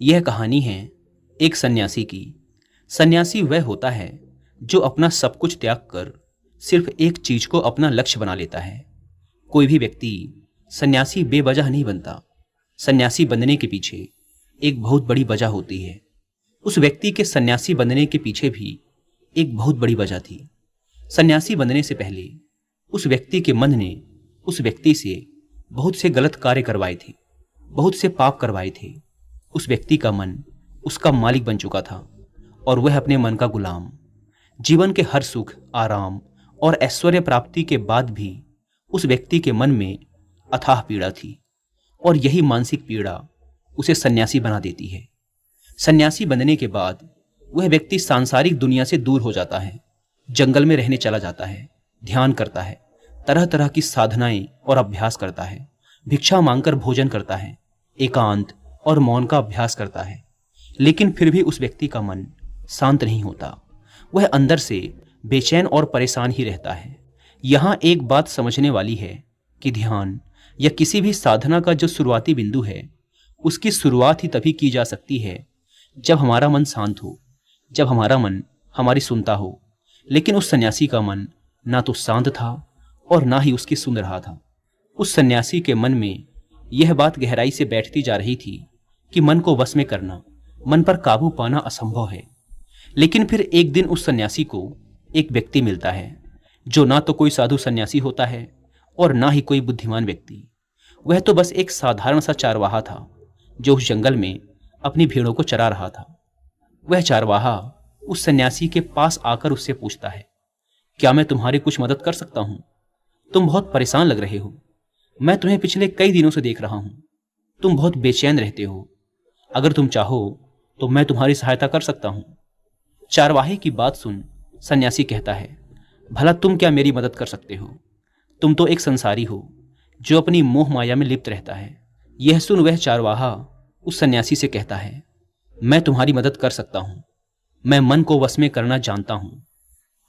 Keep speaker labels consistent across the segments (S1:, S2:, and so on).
S1: यह कहानी है एक सन्यासी की। सन्यासी वह होता है जो अपना सब कुछ त्याग कर सिर्फ एक चीज को अपना लक्ष्य बना लेता है। कोई भी व्यक्ति सन्यासी बेवजह नहीं बनता। सन्यासी बनने के पीछे एक बहुत बड़ी वजह होती है। उस व्यक्ति के सन्यासी बनने के पीछे भी एक बहुत बड़ी वजह थी। सन्यासी बनने से पहले उस व्यक्ति के मन ने उस व्यक्ति से बहुत से गलत कार्य करवाए थे, बहुत से पाप करवाए थे। उस व्यक्ति का मन उसका मालिक बन चुका था और वह अपने मन का गुलाम। जीवन के हर सुख, आराम और ऐश्वर्य प्राप्ति के बाद भी उस व्यक्ति के मन में अथाह पीड़ा थी और यही मानसिक पीड़ा उसे सन्यासी बना देती है। सन्यासी बनने के बाद वह व्यक्ति सांसारिक दुनिया से दूर हो जाता है, जंगल में रहने चला जाता है, ध्यान करता है, तरह तरह की साधनाएं और अभ्यास करता है, भिक्षा मांगकर भोजन करता है, एकांत और मौन का अभ्यास करता है। लेकिन फिर भी उस व्यक्ति का मन शांत नहीं होता। वह अंदर से बेचैन और परेशान ही रहता है। यहाँ एक बात समझने वाली है कि ध्यान या किसी भी साधना का जो शुरुआती बिंदु है, उसकी शुरुआत ही तभी की जा सकती है जब हमारा मन शांत हो, जब हमारा मन हमारी सुनता हो। लेकिन उस सन्यासी का मन ना तो शांत था और ना ही उसकी सुन रहा था। उस सन्यासी के मन में यह बात गहराई से बैठती जा रही थी कि मन को वश में करना, मन पर काबू पाना असंभव है। लेकिन फिर एक दिन उस सन्यासी को एक व्यक्ति मिलता है जो ना तो कोई साधु सन्यासी होता है और ना ही कोई बुद्धिमान व्यक्ति। वह तो बस एक साधारण सा चारवाहा था जो उस जंगल में अपनी भेड़ों को चरा रहा था। वह चारवाहा उस सन्यासी के पास आकर उससे पूछता है, क्या मैं तुम्हारी कुछ मदद कर सकता हूं? तुम बहुत परेशान लग रहे हो। मैं तुम्हें पिछले कई दिनों से देख रहा हूं। तुम बहुत बेचैन रहते हो। अगर तुम चाहो तो मैं तुम्हारी सहायता कर सकता हूं। चारवाहे की बात सुन सन्यासी कहता है, भला तुम क्या मेरी मदद कर सकते हो? तुम तो एक संसारी हो जो अपनी मोह माया में लिप्त रहता है। यह सुन वह चारवाहा उस सन्यासी से कहता है, मैं तुम्हारी मदद कर सकता हूं। मैं मन को वश में करना जानता हूं।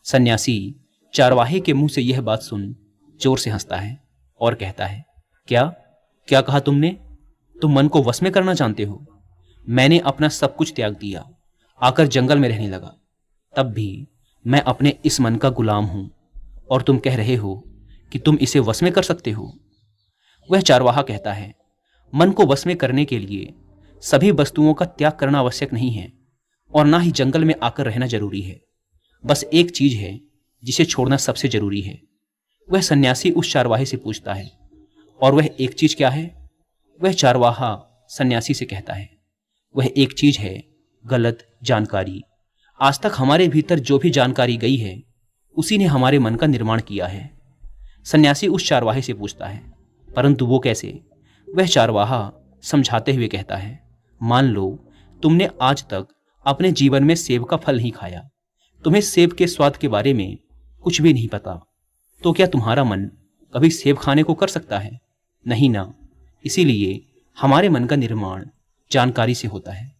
S1: सन्यासी चारवाहे के मुंह से यह बात सुन जोर से हंसता है और कहता है, क्या क्या कहा तुमने? तुम मन को वश में करना जानते हो? मैंने अपना सब कुछ त्याग दिया, आकर जंगल में रहने लगा। तब भी मैं अपने इस मन का गुलाम हूं और तुम कह रहे हो कि तुम इसे वश में कर सकते हो। वह चारवाहा कहता है, मन को वश में करने के लिए सभी वस्तुओं का त्याग करना आवश्यक नहीं है और ना ही जंगल में आकर रहना जरूरी है। बस एक चीज है जिसे छोड़ना सबसे जरूरी है। वह सन्यासी उस चारवाहे से पूछता है, और वह एक चीज क्या है? वह चारवाहा सन्यासी से कहता है, वह एक चीज है गलत जानकारी। आज तक हमारे भीतर जो भी जानकारी गई है उसी ने हमारे मन का निर्माण किया है। सन्यासी उस चारवाहे से पूछता है, परंतु वो कैसे? वह चारवाहा समझाते हुए कहता है, मान लो तुमने आज तक अपने जीवन में सेब का फल नहीं खाया, तुम्हें सेब के स्वाद के बारे में कुछ भी नहीं पता, तो क्या तुम्हारा मन कभी सेब खाने को कर सकता है? नहीं ना। इसीलिए हमारे मन का निर्माण जानकारी से होता है।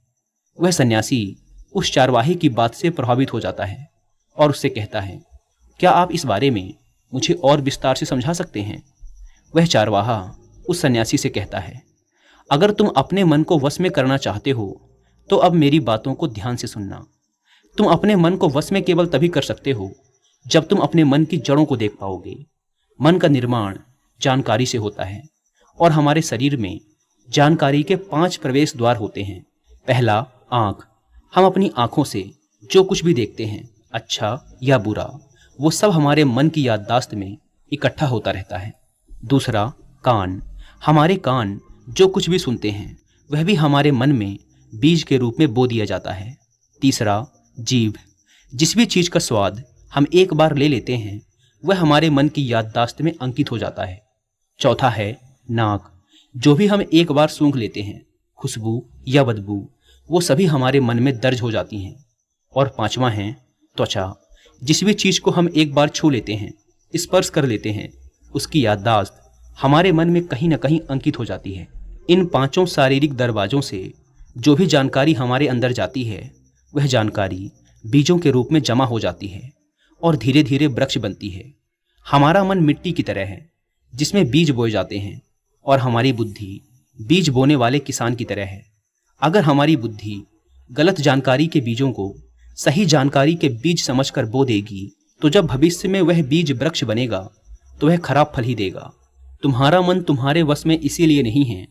S1: वह सन्यासी उस चारवाहे की बात से प्रभावित हो जाता है और उससे कहता है, क्या आप इस बारे में मुझे और विस्तार से समझा सकते हैं? वह चारवाहा उस सन्यासी से कहता है, अगर तुम अपने मन को वश में करना चाहते हो तो अब मेरी बातों को ध्यान से सुनना। तुम अपने मन को वश में केवल तभी कर सकते हो जब तुम अपने मन की जड़ों को देख पाओगे। मन का निर्माण जानकारी से होता है और हमारे शरीर में जानकारी के 5 प्रवेश द्वार होते हैं। पहला, आंख। हम अपनी आंखों से जो कुछ भी देखते हैं, अच्छा या बुरा, वो सब हमारे मन की याददाश्त में इकट्ठा होता रहता है। दूसरा, कान। हमारे कान जो कुछ भी सुनते हैं वह भी हमारे मन में बीज के रूप में बो दिया जाता है। तीसरा, जीभ। जिस भी चीज का स्वाद हम एक बार ले लेते हैं वह हमारे मन की याददाश्त में अंकित हो जाता है। चौथा है नाक। जो भी हम एक बार सूंघ लेते हैं, खुशबू या बदबू, वो सभी हमारे मन में दर्ज हो जाती हैं। और पांचवा है त्वचा। जिस भी चीज को हम एक बार छू लेते हैं, स्पर्श कर लेते हैं, उसकी याददाश्त हमारे मन में कहीं ना कहीं अंकित हो जाती है। इन 5 शारीरिक दरवाजों से जो भी जानकारी हमारे अंदर जाती है वह जानकारी बीजों के रूप में जमा हो जाती है और धीरे धीरे वृक्ष बनती है। हमारा मन मिट्टी की तरह है जिसमें बीज बोए जाते हैं और हमारी बुद्धि बीज बोने वाले किसान की तरह है। अगर हमारी बुद्धि गलत जानकारी के बीजों को सही जानकारी के बीज समझकर बो देगी, तो जब भविष्य में वह बीज वृक्ष बनेगा तो वह खराब फल ही देगा। तुम्हारा मन तुम्हारे वश में इसीलिए नहीं है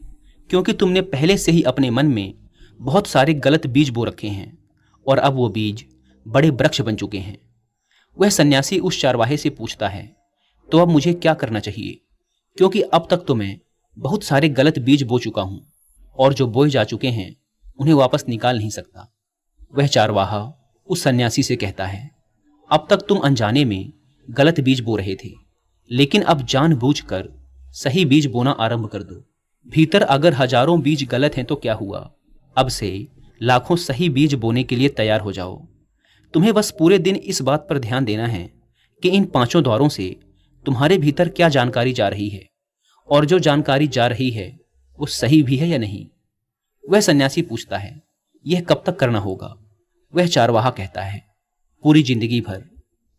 S1: क्योंकि तुमने पहले से ही अपने मन में बहुत सारे गलत बीज बो रखे हैं और अब वो बीज बड़े वृक्ष बन चुके हैं। वह सन्यासी उस चारवाहे से पूछता है, तो अब मुझे क्या करना चाहिए, क्योंकि अब तक तो मैं बहुत सारे गलत बीज बो चुका हूं और जो बोए जा चुके हैं उन्हें वापस निकाल नहीं सकता। वह चारवाहा उस सन्यासी से कहता है, अब तक तुम अनजाने में गलत बीज बो रहे थे, लेकिन अब जानबूझकर सही बीज बोना आरंभ कर दो। भीतर अगर हजारों बीज गलत हैं तो क्या हुआ, अब से लाखों सही बीज बोने के लिए तैयार हो जाओ। तुम्हें बस पूरे दिन इस बात पर ध्यान देना है कि इन पांचों द्वारों से तुम्हारे भीतर क्या जानकारी जा रही है और जो जानकारी जा रही है वो सही भी है या नहीं। वह सन्यासी पूछता है, यह कब तक करना होगा। वह चारवाहा कहता है, पूरी जिंदगी भर।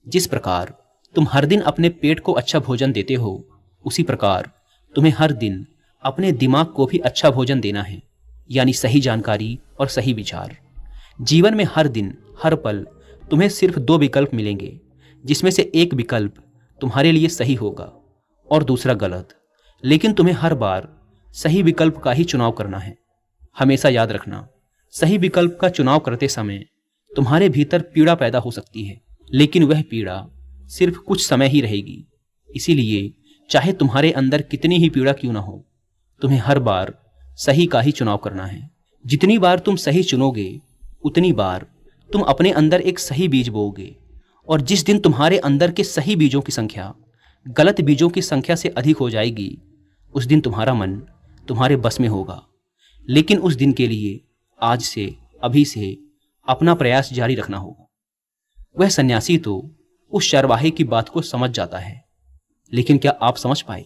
S1: जिस प्रकार तुम हर दिन अपने पेट को अच्छा भोजन देते हो, उसी प्रकार तुम्हें हर दिन अपने दिमाग को भी अच्छा भोजन देना है, यानी सही जानकारी और सही विचार। जीवन में हर दिन हर पल तुम्हें सिर्फ दो विकल्प मिलेंगे, जिसमें से एक विकल्प तुम्हारे लिए सही होगा और दूसरा गलत, लेकिन तुम्हें हर बार सही विकल्प का ही चुनाव करना है। हमेशा याद रखना, सही विकल्प का चुनाव करते समय तुम्हारे भीतर पीड़ा पैदा हो सकती है, लेकिन वह पीड़ा सिर्फ कुछ समय ही रहेगी। इसीलिए चाहे तुम्हारे अंदर कितनी ही पीड़ा क्यों ना हो, तुम्हें हर बार सही का ही चुनाव करना है। जितनी बार तुम सही चुनोगे उतनी बार तुम अपने अंदर एक सही बीज बोओगे, और जिस दिन तुम्हारे अंदर के सही बीजों की संख्या गलत बीजों की संख्या से अधिक हो जाएगी, उस दिन तुम्हारा मन तुम्हारे बस में होगा। लेकिन उस दिन के लिए आज से, अभी से अपना प्रयास जारी रखना होगा। वह सन्यासी तो उस चारवाहे की बात को समझ जाता है, लेकिन क्या आप समझ पाए?